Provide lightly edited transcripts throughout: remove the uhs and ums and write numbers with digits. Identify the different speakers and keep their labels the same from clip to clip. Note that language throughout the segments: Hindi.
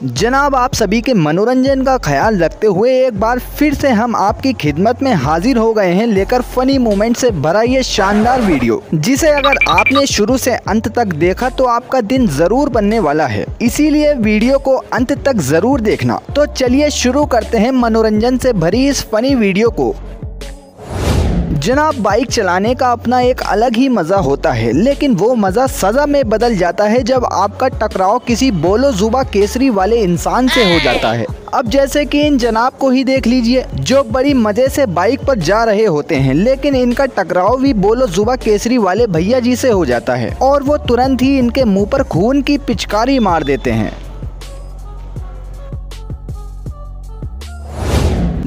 Speaker 1: जनाब, आप सभी के मनोरंजन का ख्याल रखते हुए एक बार फिर से हम आपकी खिदमत में हाजिर हो गए हैं लेकर फनी मोमेंट से भरा ये शानदार वीडियो, जिसे अगर आपने शुरू से अंत तक देखा तो आपका दिन जरूर बनने वाला है। इसीलिए वीडियो को अंत तक जरूर देखना। तो चलिए शुरू करते हैं मनोरंजन से भरी इस फनी वीडियो को। जनाब, बाइक चलाने का अपना एक अलग ही मज़ा होता है, लेकिन वो मज़ा सज़ा में बदल जाता है जब आपका टकराव किसी बोलो जुबा केसरी वाले इंसान से हो जाता है। अब जैसे कि इन जनाब को ही देख लीजिए, जो बड़ी मज़े से बाइक पर जा रहे होते हैं, लेकिन इनका टकराव भी बोलो जुबा केसरी वाले भैया जी से हो जाता है और वो तुरंत ही इनके मुँह पर खून की पिचकारी मार देते हैं।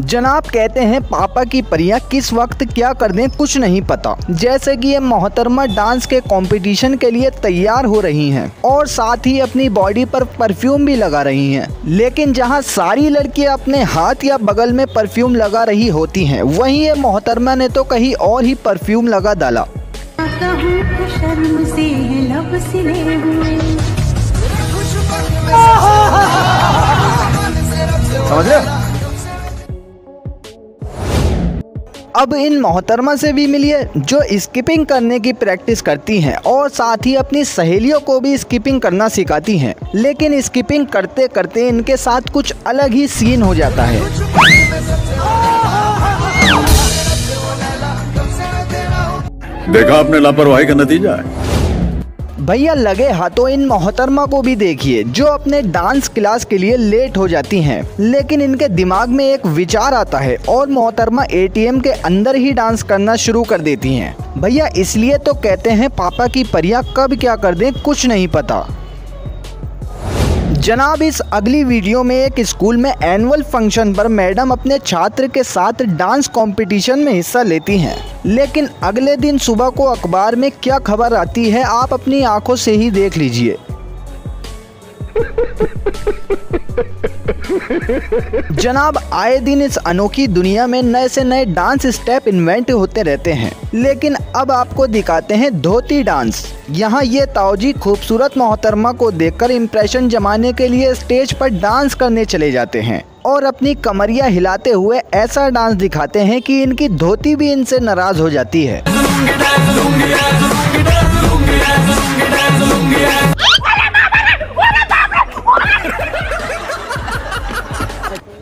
Speaker 1: जनाब, कहते हैं पापा की परियां किस वक्त क्या कर दें कुछ नहीं पता। जैसे कि ये मोहतरमा डांस के कंपटीशन के लिए तैयार हो रही हैं और साथ ही अपनी बॉडी पर परफ्यूम भी लगा रही हैं, लेकिन जहां सारी लड़कियां अपने हाथ या बगल में परफ्यूम लगा रही होती हैं, वहीं ये मोहतरमा ने तो कहीं और ही परफ्यूम लगा डाला। समझ रहे? अब इन मोहतरमा से भी मिलिए जो स्किपिंग करने की प्रैक्टिस करती हैं और साथ ही अपनी सहेलियों को भी स्किपिंग करना सिखाती हैं, लेकिन स्किपिंग करते करते इनके साथ कुछ अलग ही सीन हो जाता है।
Speaker 2: देखा आपने लापरवाही का नतीजा है।
Speaker 1: भैया लगे हाथों इन मोहतरमा को भी देखिए, जो अपने डांस क्लास के लिए लेट हो जाती हैं, लेकिन इनके दिमाग में एक विचार आता है और मोहतरमा एटीएम के अंदर ही डांस करना शुरू कर देती हैं। भैया इसलिए तो कहते हैं पापा की परियां कब क्या कर दें कुछ नहीं पता। जनाब, इस अगली वीडियो में एक स्कूल में एनुअल फंक्शन पर मैडम अपने छात्र के साथ डांस कंपटीशन में हिस्सा लेती हैं, लेकिन अगले दिन सुबह को अखबार में क्या खबर आती है आप अपनी आंखों से ही देख लीजिए। जनाब, आए दिन इस अनोखी दुनिया में नए से नए डांस स्टेप इन्वेंट होते रहते हैं, लेकिन अब आपको दिखाते हैं धोती डांस। यहाँ ये ताऊजी खूबसूरत मोहतरमा को देखकर इम्प्रेशन जमाने के लिए स्टेज पर डांस करने चले जाते हैं और अपनी कमरिया हिलाते हुए ऐसा डांस दिखाते हैं कि इनकी धोती भी इनसे नाराज हो जाती है।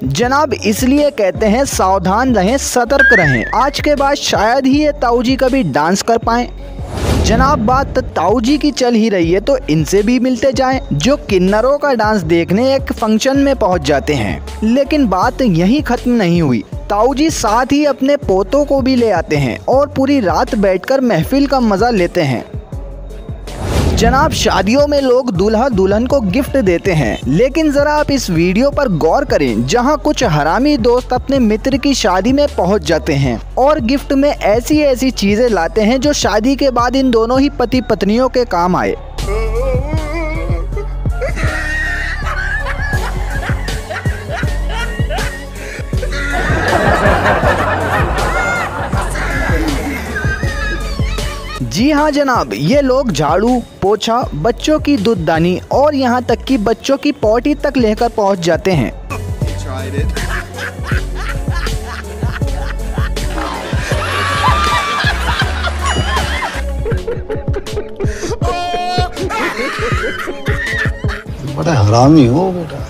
Speaker 1: जनाब, इसलिए कहते हैं सावधान रहें, सतर्क रहें। आज के बाद शायद ही ये ताऊजी कभी डांस कर पाएं। जनाब, बात ताऊजी की चल ही रही है तो इनसे भी मिलते जाएं, जो किन्नरों का डांस देखने एक फंक्शन में पहुंच जाते हैं। लेकिन बात यहीं खत्म नहीं हुई। ताऊजी साथ ही अपने पोतों को भी ले आते हैं और पूरी रात बैठकर महफिल का मजा लेते हैं। जनाब, शादियों में लोग दूल्हा दुल्हन को गिफ्ट देते हैं, लेकिन जरा आप इस वीडियो पर गौर करें, जहां कुछ हरामी दोस्त अपने मित्र की शादी में पहुंच जाते हैं और गिफ्ट में ऐसी ऐसी चीजें लाते हैं जो शादी के बाद इन दोनों ही पति पत्नियों के काम आए। जी हाँ जनाब, ये लोग झाड़ू, पोछा, बच्चों की दूधदानी और यहाँ तक कि बच्चों की पॉटी तक लेकर पहुँच जाते हैं।
Speaker 3: बड़ा हरामी हो बेटा।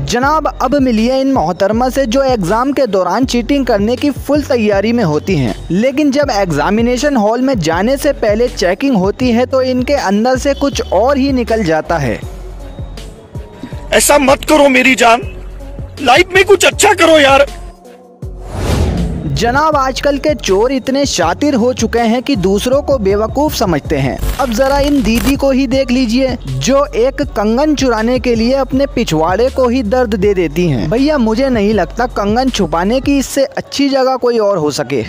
Speaker 1: जनाब, अब मिलिए इन मोहतरमा से जो एग्ज़ाम के दौरान चीटिंग करने की फुल तैयारी में होती हैं, लेकिन जब एग्जामिनेशन हॉल में जाने से पहले चेकिंग होती है तो इनके अंदर से कुछ और ही निकल जाता है।
Speaker 4: ऐसा मत करो मेरी जान, लाइफ में कुछ अच्छा करो यार।
Speaker 1: जनाब, आजकल के चोर इतने शातिर हो चुके हैं कि दूसरों को बेवकूफ़ समझते हैं। अब जरा इन दीदी को ही देख लीजिए, जो एक कंगन चुराने के लिए अपने पिछवाड़े को ही दर्द दे देती हैं। भैया मुझे नहीं लगता कंगन छुपाने की इससे अच्छी जगह कोई और हो सके।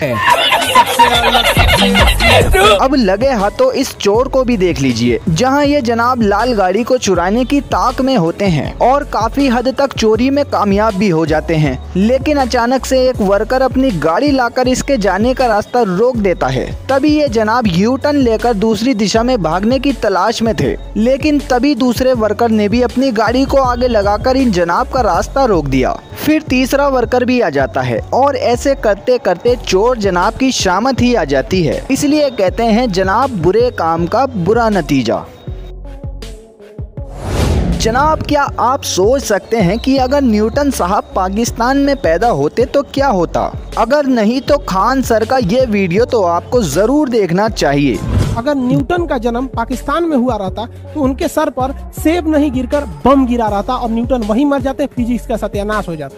Speaker 1: अब लगे हाथों इस चोर को भी देख लीजिए, जहां ये जनाब लाल गाड़ी को चुराने की ताक में होते हैं और काफी हद तक चोरी में कामयाब भी हो जाते हैं, लेकिन अचानक से एक वर्कर अपनी गाड़ी गाड़ी लाकर इसके जाने का रास्ता रोक देता है। तभी ये जनाब यू टर्न लेकर दूसरी दिशा में भागने की तलाश में थे, लेकिन तभी दूसरे वर्कर ने भी अपनी गाड़ी को आगे लगाकर इन जनाब का रास्ता रोक दिया। फिर तीसरा वर्कर भी आ जाता है और ऐसे करते करते चोर जनाब की शामत ही आ जाती है। इसलिए कहते हैं जनाब बुरे काम का बुरा नतीजा। जनाब क्या आप सोच सकते हैं कि अगर न्यूटन साहब पाकिस्तान में पैदा होते तो क्या होता? अगर नहीं तो खान सर का ये वीडियो तो आपको जरूर देखना चाहिए।
Speaker 5: अगर न्यूटन का जन्म पाकिस्तान में हुआ रहता तो उनके सर पर सेब नहीं गिरकर बम गिरा रहता और न्यूटन वहीं मर जाते, फिजिक्स का सत्यानाश हो जाता।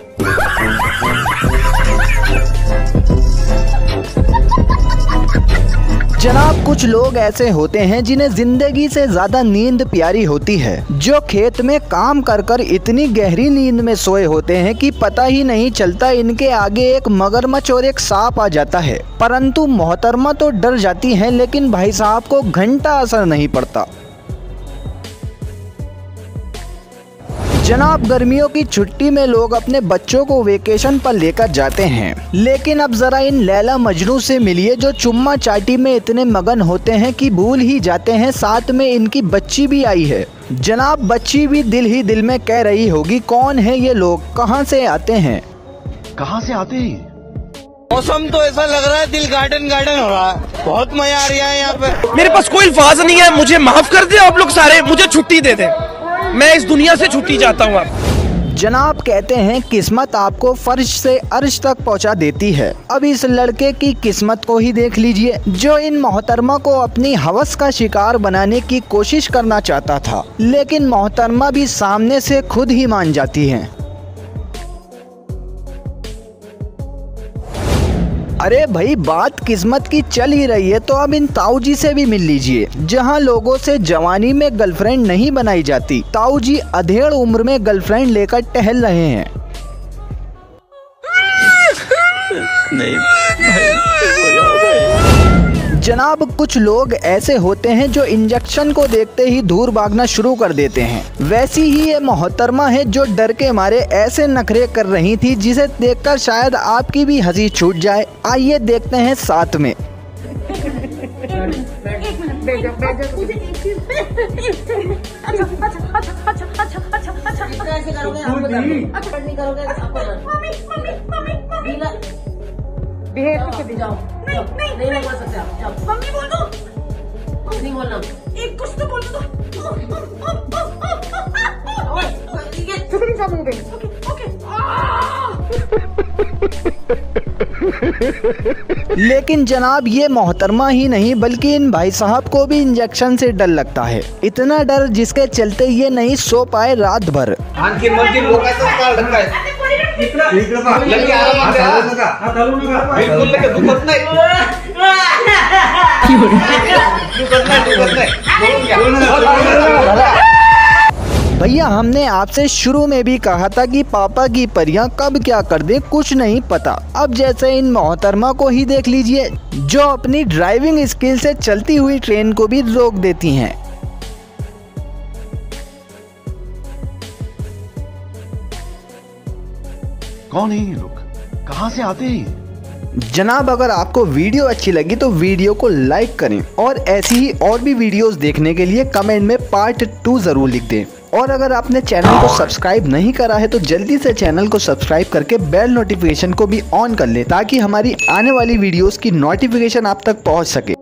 Speaker 1: जनाब कुछ लोग ऐसे होते हैं जिन्हें जिंदगी से ज्यादा नींद प्यारी होती है, जो खेत में काम कर कर इतनी गहरी नींद में सोए होते हैं कि पता ही नहीं चलता इनके आगे एक मगरमच्छ और एक सांप आ जाता है। परंतु मोहतरमा तो डर जाती हैं, लेकिन भाई साहब को घंटा असर नहीं पड़ता। जनाब गर्मियों की छुट्टी में लोग अपने बच्चों को वेकेशन पर लेकर जाते हैं, लेकिन अब जरा इन लैला मजनू से मिलिए जो चुम्मा चाटी में इतने मगन होते हैं कि भूल ही जाते हैं साथ में इनकी बच्ची भी आई है। जनाब बच्ची भी दिल ही दिल में कह रही होगी कौन है ये लोग, कहाँ से आते हैं।
Speaker 3: कहाँ से आते हैं?
Speaker 6: मौसम तो ऐसा लग रहा है दिल गार्डन गार्डन हो रहा है, बहुत मजा आ रहा है यहाँ पे।
Speaker 4: मेरे पास कोई अल्फाज नहीं है, मुझे माफ कर दे आप लोग सारे, मुझे छुट्टी दे दे, मैं इस दुनिया से छुट्टी चाहता हूँ। आप
Speaker 1: जनाब कहते हैं किस्मत आपको फर्श से अर्श तक पहुंचा देती है। अब इस लड़के की किस्मत को ही देख लीजिए जो इन मोहतरमा को अपनी हवस का शिकार बनाने की कोशिश करना चाहता था, लेकिन मोहतरमा भी सामने से खुद ही मान जाती हैं। अरे भाई बात किस्मत की चल ही रही है तो अब इन ताऊ जी से भी मिल लीजिए। जहां लोगों से जवानी में गर्लफ्रेंड नहीं बनाई जाती, ताऊ जी अधेड़ उम्र में गर्लफ्रेंड लेकर टहल रहे हैं।
Speaker 2: नहीं
Speaker 1: जनाब कुछ लोग ऐसे होते हैं जो इंजेक्शन को देखते ही दूर भागना शुरू कर देते हैं। वैसी ही ये मोहतरमा है जो डर के मारे ऐसे नखरे कर रही थी जिसे देखकर शायद आपकी भी हंसी छूट जाए। आइए देखते हैं साथ में।
Speaker 7: नहीं बोल सकते आप। मम्मी बोल दो। नहीं बोलना। एक कुछ तो बोल दो।
Speaker 1: लेकिन जनाब ये मोहतरमा ही नहीं बल्कि इन भाई साहब को भी इंजेक्शन से डर लगता है। इतना डर जिसके चलते ये नहीं सो पाए रात भर। भैया हमने आपसे शुरू में भी कहा था कि पापा की परियां कब क्या कर दे कुछ नहीं पता। अब जैसे इन मोहतरमा को ही देख लीजिए जो अपनी ड्राइविंग स्किल से चलती हुई ट्रेन को भी रोक देती हैं।
Speaker 3: कौन है ये लोग? कहाँ से आते हैं?
Speaker 1: जनाब अगर आपको वीडियो अच्छी लगी तो वीडियो को लाइक करें और ऐसी ही और भी वीडियोस देखने के लिए कमेंट में पार्ट 2 जरूर लिख दें। और अगर आपने चैनल को सब्सक्राइब नहीं करा है तो जल्दी से चैनल को सब्सक्राइब करके बेल नोटिफिकेशन को भी ऑन कर लें ताकि हमारी आने वाली वीडियोस की नोटिफिकेशन आप तक पहुंच सके।